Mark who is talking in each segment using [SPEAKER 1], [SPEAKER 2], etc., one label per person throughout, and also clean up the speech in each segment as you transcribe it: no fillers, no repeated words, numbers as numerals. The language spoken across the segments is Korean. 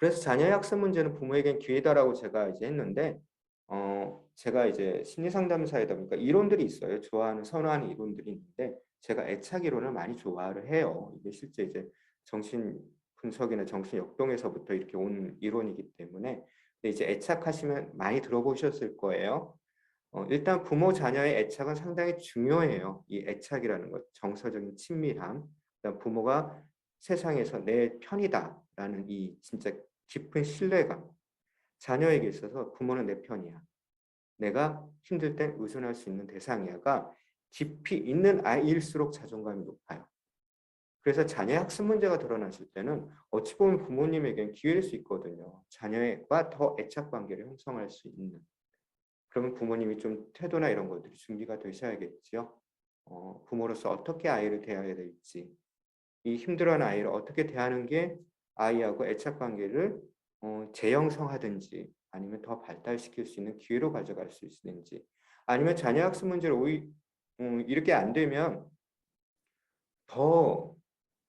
[SPEAKER 1] 그래서 자녀의 학습 문제는 부모에겐 기회다라고 제가 이제 했는데, 제가 이제 심리상담사이다 보니까 이론들이 있어요. 좋아하는, 선호하는 이론들이 있는데, 제가 애착 이론을 많이 좋아를 해요. 이게 실제 이제 정신 분석이나 정신 역동에서부터 이렇게 온 이론이기 때문에. 근데 이제 애착하시면 많이 들어보셨을 거예요. 일단 부모 자녀의 애착은 상당히 중요해요. 이 애착이라는 것, 정서적인 친밀함, 그다음 부모가 세상에서 내 편이다라는 이 진짜 깊은 신뢰감. 자녀에게 있어서 부모는 내 편이야. 내가 힘들 땐 의존할 수 있는 대상이야가 깊이 있는 아이일수록 자존감이 높아요. 그래서 자녀의 학습 문제가 드러났을 때는 어찌 보면 부모님에겐 기회일 수 있거든요. 자녀와 더 애착 관계를 형성할 수 있는. 그러면 부모님이 좀 태도나 이런 것들이 준비가 되셔야겠지요. 부모로서 어떻게 아이를 대해야 될지, 이 힘들어하는 아이를 어떻게 대하는 게 아이하고 애착 관계를 재형성하든지 아니면 더 발달시킬 수 있는 기회로 가져갈 수 있는지, 아니면 자녀 학습 문제를 이렇게 안 되면 더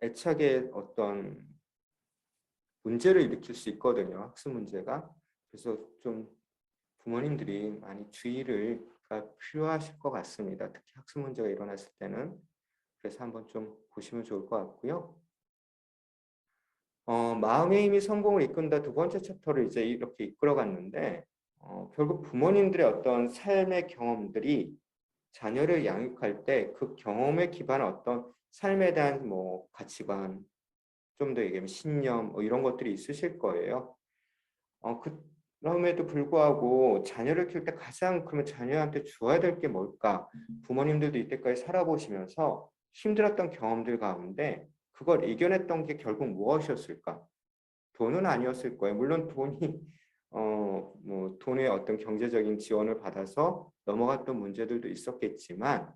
[SPEAKER 1] 애착의 어떤 문제를 일으킬 수 있거든요. 학습 문제가. 그래서 좀 부모님들이 많이 주의가 필요하실 것 같습니다. 특히 학습 문제가 일어났을 때는. 그래서 한번 좀 보시면 좋을 것 같고요. 마음의 힘이 성공을 이끈다 두 번째 챕터를 이제 이렇게 이끌어갔는데, 결국 부모님들의 어떤 삶의 경험들이 자녀를 양육할 때 그 경험에 기반한 어떤 삶에 대한 뭐 가치관, 좀 더 얘기하면 신념, 이런 것들이 있으실 거예요. 그럼에도 불구하고 자녀를 키울 때 가장 그러면 자녀한테 주어야 될 게 뭘까? 부모님들도 이때까지 살아보시면서 힘들었던 경험들 가운데 그걸 이겨냈던 게 결국 무엇이었을까? 돈은 아니었을 거예요. 물론 돈이 뭐 돈의 어떤 경제적인 지원을 받아서 넘어갔던 문제들도 있었겠지만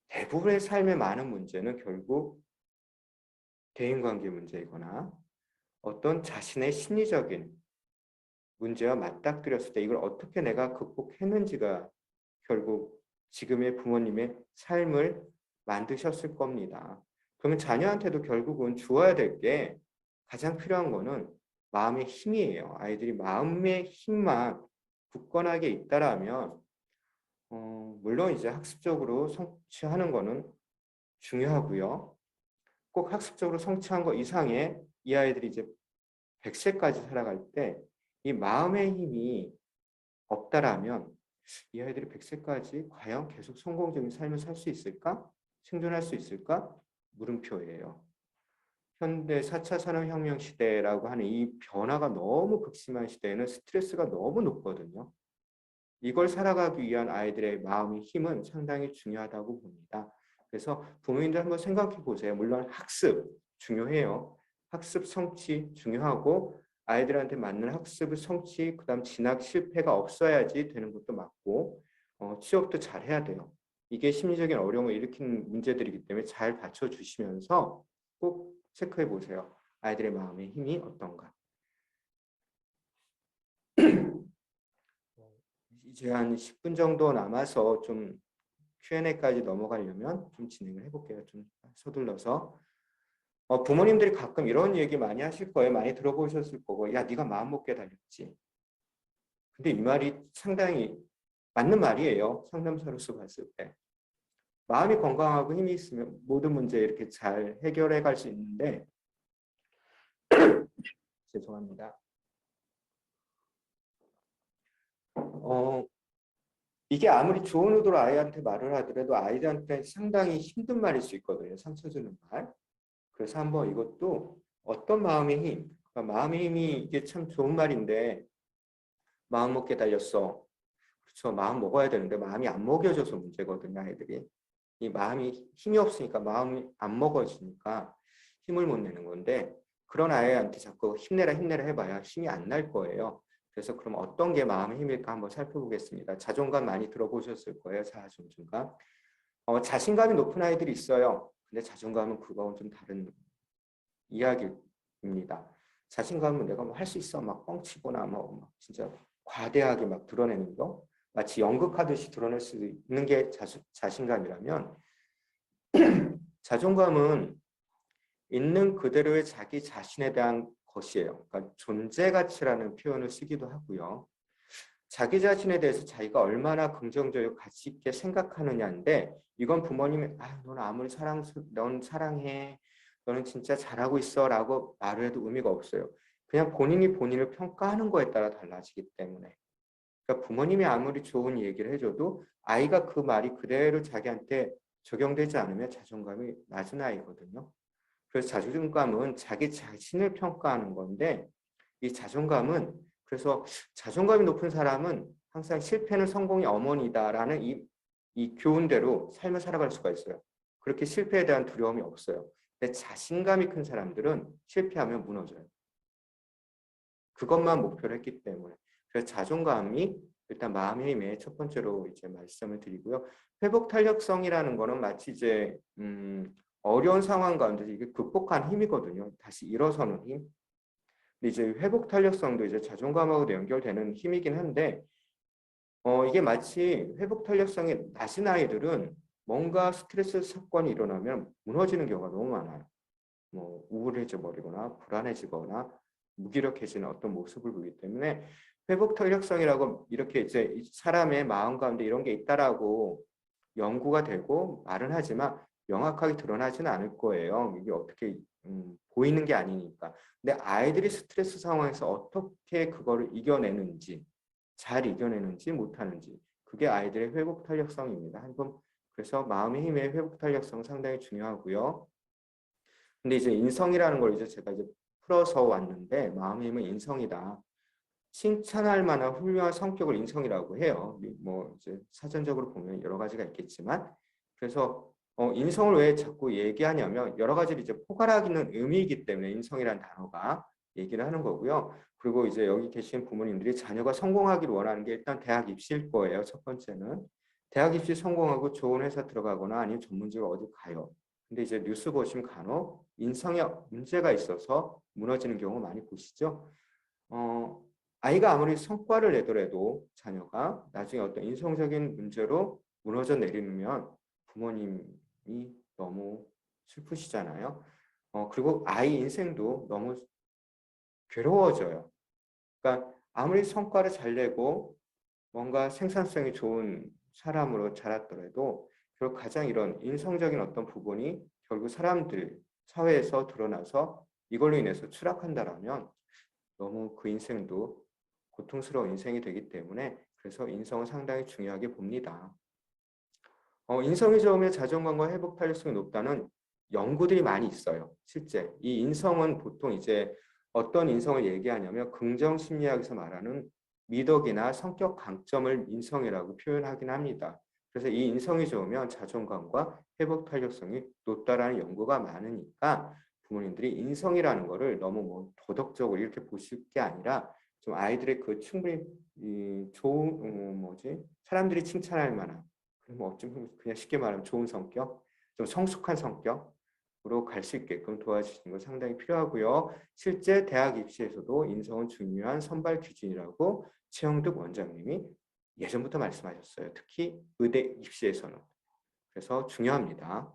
[SPEAKER 1] 대부분의 삶의 많은 문제는 결국 대인관계 문제이거나 어떤 자신의 심리적인 문제와 맞닥뜨렸을 때 이걸 어떻게 내가 극복했는지가 결국 지금의 부모님의 삶을 만드셨을 겁니다. 그러면 자녀한테도 결국은 주어야 될 게 가장 필요한 거는 마음의 힘이에요. 아이들이 마음의 힘만 굳건하게 있다라면 물론 이제 학습적으로 성취하는 거는 중요하고요. 꼭 학습적으로 성취한 거 이상의 이 아이들이 이제 100세까지 살아갈 때 이 마음의 힘이 없다라면 이 아이들이 100세까지 과연 계속 성공적인 삶을 살 수 있을까? 생존할 수 있을까? 물음표예요. 현대 4차 산업혁명 시대라고 하는 이 변화가 너무 극심한 시대에는 스트레스가 너무 높거든요. 이걸 살아가기 위한 아이들의 마음의 힘은 상당히 중요하다고 봅니다. 그래서 부모님들 한번 생각해 보세요. 물론 학습 중요해요. 학습 성취 중요하고 아이들한테 맞는 학습을 성취, 그다음 진학 실패가 없어야지 되는 것도 맞고 취업도 잘 해야 돼요. 이게 심리적인 어려움을 일으키는 문제들이기 때문에 잘 받쳐주시면서 꼭 체크해 보세요. 아이들의 마음의 힘이 어떤가. 이제 한 10분 정도 남아서 좀 Q&A까지 넘어가려면 좀 진행을 해볼게요. 좀 서둘러서. 부모님들이 가끔 이런 얘기 많이 하실 거예요. 많이 들어보셨을 거고, 야, 네가 마음 먹게 달렸지. 근데 이 말이 상당히 맞는 말이에요. 상담사로서 봤을 때. 마음이 건강하고 힘이 있으면 모든 문제 이렇게 잘 해결해 갈 수 있는데, 죄송합니다. 이게 아무리 좋은 의도로 아이한테 말을 하더라도 아이들한테 상당히 힘든 말일 수 있거든요. 상처 주는 말. 그래서 한번 이것도 어떤 마음의 힘, 그러니까 마음의 힘이 이게 참 좋은 말인데 마음 먹게 달렸어. 그렇죠. 마음 먹어야 되는데 마음이 안 먹여져서 문제거든요. 아이들이. 이 마음이 힘이 없으니까 마음이 안 먹어지니까 힘을 못 내는 건데 그런 아이한테 자꾸 힘내라 힘내라 해봐야 힘이 안 날 거예요. 그래서 그럼 어떤 게 마음의 힘일까 한번 살펴보겠습니다. 자존감 많이 들어보셨을 거예요. 자존감. 자신감이 높은 아이들이 있어요. 근데 자존감은 그거하고는 좀 다른 이야기입니다. 자신감은 내가 뭐 할 수 있어 막 뻥치거나 막 진짜 과대하게 막 드러내는 거 마치 연극하듯이 드러낼 수 있는 게 자신감이라면 자존감은 있는 그대로의 자기 자신에 대한 것이에요. 그러니까 존재 가치라는 표현을 쓰기도 하고요. 자기 자신에 대해서 자기가 얼마나 긍정적이고 가치 있게 생각하느냐인데 이건 부모님이 넌 아무리 넌 사랑해. 너는 진짜 잘하고 있어라고 말을 해도 의미가 없어요. 그냥 본인이 본인을 평가하는 거에 따라 달라지기 때문에. 그러니까 부모님이 아무리 좋은 얘기를 해줘도 아이가 그 말이 그대로 자기한테 적용되지 않으면 자존감이 낮은 아이거든요. 그래서 자존감은 자기 자신을 평가하는 건데 이 자존감은 그래서 자존감이 높은 사람은 항상 실패는 성공의 어머니다라는 이 교훈대로 삶을 살아갈 수가 있어요. 그렇게 실패에 대한 두려움이 없어요. 근데 자신감이 큰 사람들은 실패하면 무너져요. 그것만 목표로 했기 때문에. 그래서 자존감이 일단 마음의 힘의 첫 번째로 이제 말씀을 드리고요. 회복 탄력성이라는 거는 마치 이제 어려운 상황 가운데 이게 극복한 힘이거든요. 다시 일어서는 힘. 근데 이제 회복 탄력성도 이제 자존감하고도 연결되는 힘이긴 한데, 이게 마치 회복 탄력성이 낮은 아이들은 뭔가 스트레스 사건이 일어나면 무너지는 경우가 너무 많아요. 뭐 우울해져 버리거나 불안해지거나 무기력해지는 어떤 모습을 보이기 때문에 회복 탄력성이라고 이렇게 이제 사람의 마음 가운데 이런 게 있다라고 연구가 되고 말은 하지만 명확하게 드러나지는 않을 거예요. 이게 어떻게 보이는 게 아니니까. 근데 아이들이 스트레스 상황에서 어떻게 그거를 이겨내는지, 잘 이겨내는지 못하는지 그게 아이들의 회복 탄력성입니다. 한번 그래서 마음의 힘의 회복 탄력성 상당히 중요하고요. 근데 이제 인성이라는 걸 이제 제가 이제 풀어서 왔는데 마음의 힘은 인성이다. 칭찬할 만한 훌륭한 성격을 인성이라고 해요. 뭐 이제 사전적으로 보면 여러 가지가 있겠지만 그래서 인성을 왜 자꾸 얘기하냐면 여러 가지를 이제 포괄하기는 의미이기 때문에 인성이라는 단어가 얘기를 하는 거고요. 그리고 이제 여기 계신 부모님들이 자녀가 성공하기를 원하는 게 일단 대학 입시일 거예요. 첫 번째는 대학 입시 성공하고 좋은 회사 들어가거나 아니면 전문직을 어디 가요. 근데 이제 뉴스 보시면 간혹 인성에 문제가 있어서 무너지는 경우 많이 보시죠. 아이가 아무리 성과를 내더라도 자녀가 나중에 어떤 인성적인 문제로 무너져 내리면 부모님이 너무 슬프시잖아요. 그리고 아이 인생도 너무 괴로워져요. 그러니까 아무리 성과를 잘 내고 뭔가 생산성이 좋은 사람으로 자랐더라도 결국 가장 이런 인성적인 어떤 부분이 결국 사람들 사회에서 드러나서 이걸로 인해서 추락한다라면 너무 그 인생도 고통스러운 인생이 되기 때문에 그래서 인성은 상당히 중요하게 봅니다. 인성이 좋으면 자존감과 회복 탄력성이 높다는 연구들이 많이 있어요. 실제 이 인성은 보통 이제 어떤 인성을 얘기하냐면 긍정 심리학에서 말하는 미덕이나 성격 강점을 인성이라고 표현하긴 합니다. 그래서 이 인성이 좋으면 자존감과 회복 탄력성이 높다라는 연구가 많으니까 부모님들이 인성이라는 거를 너무 뭐 도덕적으로 이렇게 보실 게 아니라 좀 아이들의 그 충분히 좋은 사람들이 칭찬할 만한 뭐 어쩌면 그냥 쉽게 말하면 좋은 성격, 좀 성숙한 성격으로 갈 수 있게끔 도와주시는 건 상당히 필요하고요. 실제 대학 입시에서도 인성은 중요한 선발 기준이라고 최영득 원장님이 예전부터 말씀하셨어요. 특히 의대 입시에서는. 그래서 중요합니다.